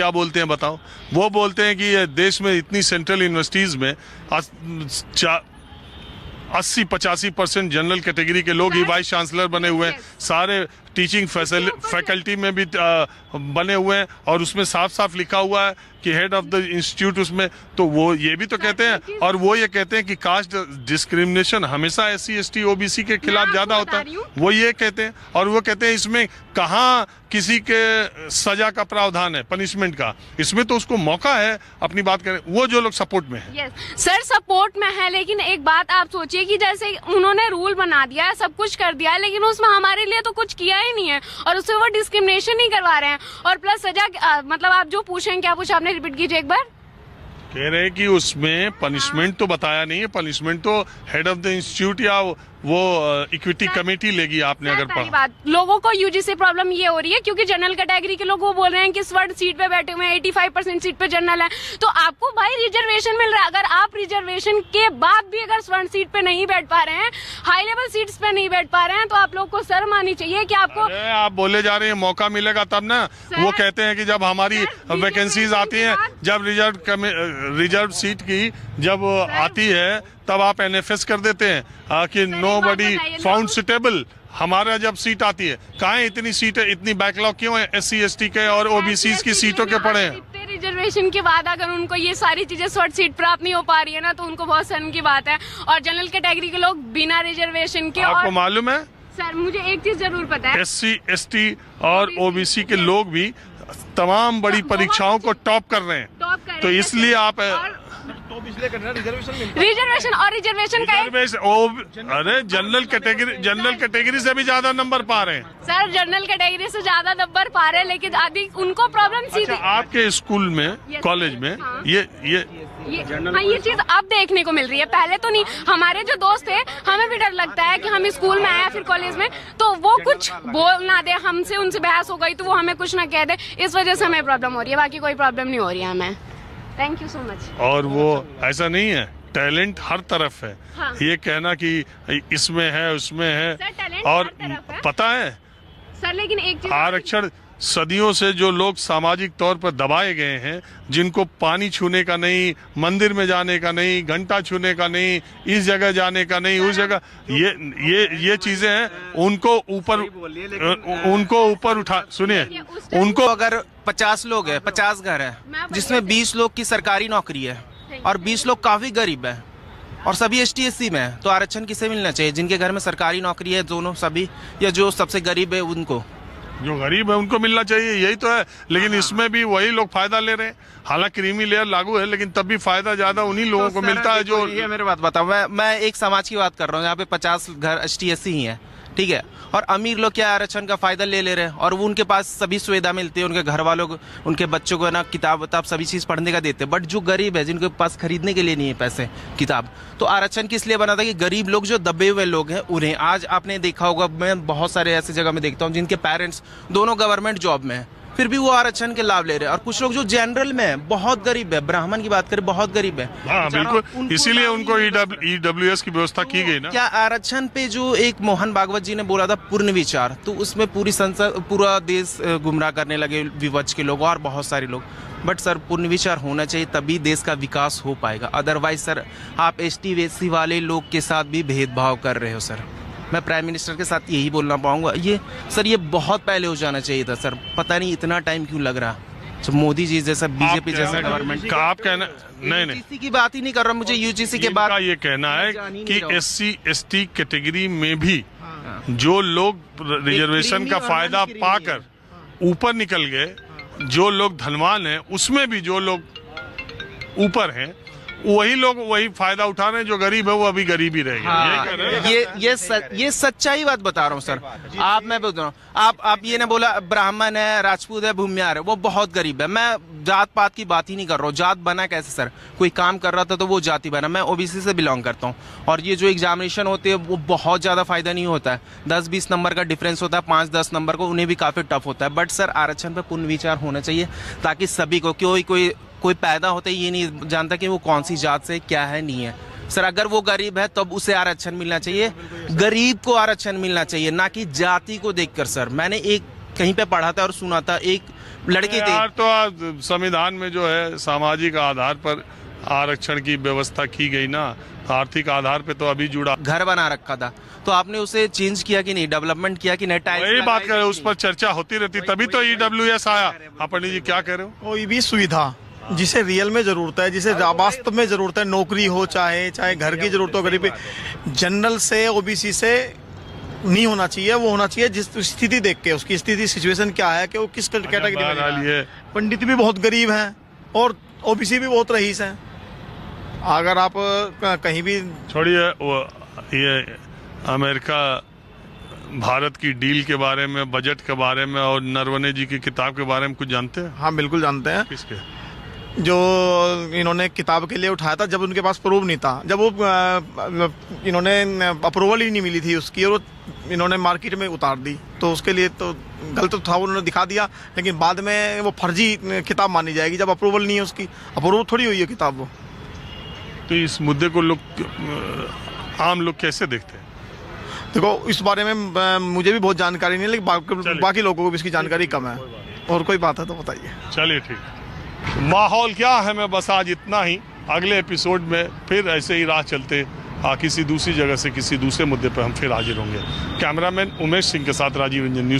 क्या बोलते हैं बताओ? वो बोलते हैं कि ये देश में इतनी सेंट्रल यूनिवर्सिटीज में 80-85% जनरल कैटेगरी के लोग ही वाइस चांसलर बने हुए हैं, सारे टीचिंग फैकल्टी में भी बने हुए हैं, और उसमें साफ साफ लिखा हुआ है कि हेड ऑफ द इंस्टीट्यूट उसमें। तो वो ये भी तो कहते हैं, और वो ये कहते हैं कि कास्ट डिस्क्रिमिनेशन हमेशा SC ST OBC के खिलाफ ज्यादा होता है, वो ये कहते हैं। और वो कहते हैं इसमें कहाँ किसी के सजा का प्रावधान है, पनिशमेंट का, इसमें तो उसको मौका है अपनी बात करें। वो जो लोग सपोर्ट में है, सर सपोर्ट में है, लेकिन एक बात आप सोचिए कि जैसे उन्होंने रूल बना दिया है, सब कुछ कर दिया है, लेकिन उसमें हमारे लिए तो कुछ किया ही नहीं है, और उससे वो डिस्क्रिमिनेशन ही करवा रहे हैं। और प्लस सजा, मतलब आप जो पूछें, क्या पूछा आपने, रिपीट कीजिए एक बार। कह रहे हैं कि उसमें पनिशमेंट तो बताया नहीं है, पनिशमेंट तो हेड ऑफ द इंस्टीट्यूट या वो इक्विटी कमेटी लेगी। आपने अगर पहली बात, लोगों को UGC प्रॉब्लम ये हो रही है क्योंकि जनरल कैटेगरी के लोग वो बोल रहे हैं कि स्वर्ण सीट पे बैठे हुए हैं, 85% सीट पे जनरल है, तो आपको भाई रिजर्वेशन मिल रहा है। अगर आप रिजर्वेशन के बाद भी अगर स्वर्ण सीट पे नहीं बैठ पा रहे हैं, हाई लेवल सीट्स पे नहीं बैठ पा रहे हैं, तो आप लोग को शर्म आनी चाहिए कि आपको। आप बोले जा रहे हैं मौका मिलेगा तब ना। वो कहते हैं कि जब हमारी वैकेंसीज आती हैं, जब रिजर्व सीट की जब आती है, तब आप NFS कर देते हैं कि नोबडी फाउंड सुटेबल। हमारा जब सीट आती है, कहाँ है इतनी सीटें, इतनी बैकलॉग क्यों है SC ST के और OBCs की सीटों के पड़े हैं? रिजर्वेशन के बाद अगर उनको ये सारी चीजें शॉर्ट सीट प्राप्त नहीं हो पा रही है ना, तो उनको बहुत शर्म की बात है। और जनरल कैटेगरी के लोग बिना रिजर्वेशन के, आपको मालूम है सर, मुझे एक चीज जरूर पता है, SC ST और OBC के लोग भी तमाम बड़ी परीक्षाओं को टॉप कर रहे हैं, तो इसलिए आप रिजर्वेशन और रिजर्वेशन का अरे जनरल कैटेगरी से भी ज्यादा नंबर पा रहे हैं सर, जनरल कैटेगरी से ज्यादा नंबर पा रहे हैं, लेकिन अभी उनको प्रॉब्लम सीधी। आपके स्कूल में, कॉलेज में ये चीज अब देखने को मिल रही है, पहले तो नहीं। हमारे जो दोस्त थे, हमें भी डर लगता है कि हम स्कूल में आए फिर कॉलेज में, तो वो कुछ बोल ना दे, हमसे उनसे बहस हो गई तो वो हमें कुछ ना कह दे, इस वजह से हमें प्रॉब्लम हो रही है, बाकी कोई प्रॉब्लम नहीं हो रही है हमें। Thank you so much. और वो ऐसा नहीं है, टैलेंट हर तरफ है। हाँ। ये कहना कि इसमें है उसमें है, सर, और पता है सर, लेकिन एक चीज, आरक्षण सदियों से जो लोग सामाजिक तौर पर दबाए गए हैं, जिनको पानी छूने का नहीं, मंदिर में जाने का नहीं, घंटा छूने का नहीं, इस जगह जाने का नहीं, उस जगह, ये चीजें हैं, उनको ऊपर उठा। सुनिए, उनको अगर 50 लोग हैं, 50 घर है, जिसमें 20 लोग की सरकारी नौकरी है और 20 लोग काफी गरीब है, और सभी ST SC में है, तो आरक्षण किसे मिलना चाहिए? जिनके घर में सरकारी नौकरी है दोनों, सभी, या जो सबसे गरीब है उनको? जो गरीब है उनको मिलना चाहिए, यही तो है। लेकिन इसमें भी वही लोग फायदा ले रहे हैं। हालांकि क्रीमी लेयर लागू है, लेकिन तब भी फायदा ज्यादा उन्हीं लोगों को मिलता है जो। ये मेरी बात बताओ, मैं एक समाज की बात कर रहा हूँ, यहाँ पे 50 घर ST SC ही है, ठीक है, और अमीर लोग क्या आरक्षण का फायदा ले रहे हैं, और वो उनके पास सभी सुविधा मिलती है, उनके घर वालों को, उनके बच्चों को ना किताब वताब सभी चीज पढ़ने का देते हैं। बट जो गरीब है, जिनके पास खरीदने के लिए नहीं है पैसे किताब, तो आरक्षण किस लिए बना था कि गरीब लोग, जो दबे हुए लोग हैं, उन्हें। आज आपने देखा होगा, मैं बहुत सारे ऐसे जगह में देखता हूँ जिनके पेरेंट्स दोनों गवर्नमेंट जॉब में है, फिर भी वो आरक्षण के लाभ ले रहे हैं। और कुछ लोग जो जनरल में है, बहुत गरीब है, ब्राह्मण की बात करें, बहुत गरीब है। हाँ, बिल्कुल, इसीलिए उनको EWS की व्यवस्था की गई ना। क्या आरक्षण पे जो एक मोहन भागवत जी ने बोला था पूर्ण विचार, तो उसमें पूरी संसद, पूरा देश गुमराह करने लगे विपक्ष के लोग और बहुत सारे लोग। बट सर, पूर्ण विचार होना चाहिए, तभी देश का विकास हो पाएगा। अदरवाइज सर, आप ST SC वाले लोग के साथ भी भेदभाव कर रहे हो सर। मैं प्राइम मिनिस्टर के साथ यही बोलना पाऊंगा, ये बहुत पहले हो जाना चाहिए था सर, पता नहीं इतना टाइम क्यों लग रहा। तो मोदी जी जैसा, BJP जैसा गवर्नमेंट का आप कहना, नहीं UGC की बात ही नहीं कर रहा, मुझे UGC के बाद ये कहना है कि SC ST कैटेगरी में भी जो लोग रिजर्वेशन का फायदा पाकर ऊपर निकल गए, जो लोग धनवान हैं, उसमें भी जो लोग ऊपर हैं, वही लोग वही फायदा उठा रहे हैं, जो गरीब है वो अभी गरीब ही रहेगा। हाँ, ये सच्चाई बात बता रहा हूँ सर। आप, मैं बोल रहा हूँ, आप ये ना बोला ब्राह्मण है, राजपूत है, भूमियार है, वो बहुत गरीब है। मैं जात पात की बात ही नहीं कर रहा हूँ। जात बना कैसे सर? कोई काम कर रहा था तो वो जाति बना। मैं OBC से बिलोंग करता हूँ, और ये जो एग्जामिनेशन होते हैं वो बहुत ज्यादा फायदा नहीं होता है, 10-20 नंबर का डिफरेंस होता है, 5-10 नंबर को, उन्हें भी काफी टफ होता है। बट सर, आरक्षण पर पुनः विचार होना चाहिए, ताकि सभी को, कोई पैदा होता है ये नहीं जानता कि वो कौन सी जात से क्या है, नहीं है सर। अगर वो गरीब है तब उसे आरक्षण मिलना चाहिए, गरीब को आरक्षण मिलना चाहिए, ना कि जाति को देखकर सर। मैंने एक कहीं पे पढ़ा था और सुना था, एक लड़की थी। यार तो संविधान में जो है सामाजिक आधार पर आरक्षण की व्यवस्था की गई ना, आर्थिक आधार पे तो अभी जुड़ा। घर बना रखा था तो आपने उसे चेंज किया कि नहीं, डेवलपमेंट किया कि नहीं? टाइल्स वही बात कर रहे हो, उस पर चर्चा होती रहती, तभी तो EWS आया। आप पंडित जी क्या कह रहे हो? कोई भी सुविधा जिसे रियल में जरूरत है, जिसे वास्तव में जरूरत है, नौकरी हो चाहे घर की जरूरत हो, गरीबी, जनरल से OBC से नहीं होना चाहिए। वो होना चाहिए जिस स्थिति देख के, उसकी स्थिति सिचुएशन क्या है कि वो किस कैटेगरी में है। पंडित भी बहुत गरीब हैं और OBC भी बहुत रईस हैं। अगर आप कहीं भी छोड़िए ये अमेरिका भारत की डील के बारे में, बजट के बारे में और नरवणे जी की किताब के बारे में कुछ जानते हैं? हाँ बिल्कुल जानते हैं। किसके? जो इन्होंने किताब के लिए उठाया था जब उनके पास प्रूफ नहीं था, जब वो इन्होंने अप्रूवल ही नहीं मिली थी उसकी और वो इन्होंने मार्केट में उतार दी, तो उसके लिए तो गलत था, उन्होंने दिखा दिया। लेकिन बाद में वो फर्जी किताब मानी जाएगी जब अप्रूवल नहीं है उसकी। अप्रूवल थोड़ी हुई है किताब वो। तो इस मुद्दे को लोग, आम लोग कैसे देखते हैं? देखो इस बारे में मुझे भी बहुत जानकारी नहीं है, लेकिन बाकी लोगों को भी इसकी जानकारी कम है। और कोई बात है तो बताइए। चलिए ठीक। माहौल क्या है, मैं बस आज इतना ही। अगले एपिसोड में फिर ऐसे ही राह चलते किसी दूसरी जगह से किसी दूसरे मुद्दे पर हम फिर हाजिर होंगे। कैमरामैन उमेश सिंह के साथ राजीव रंजन, न्यूज़।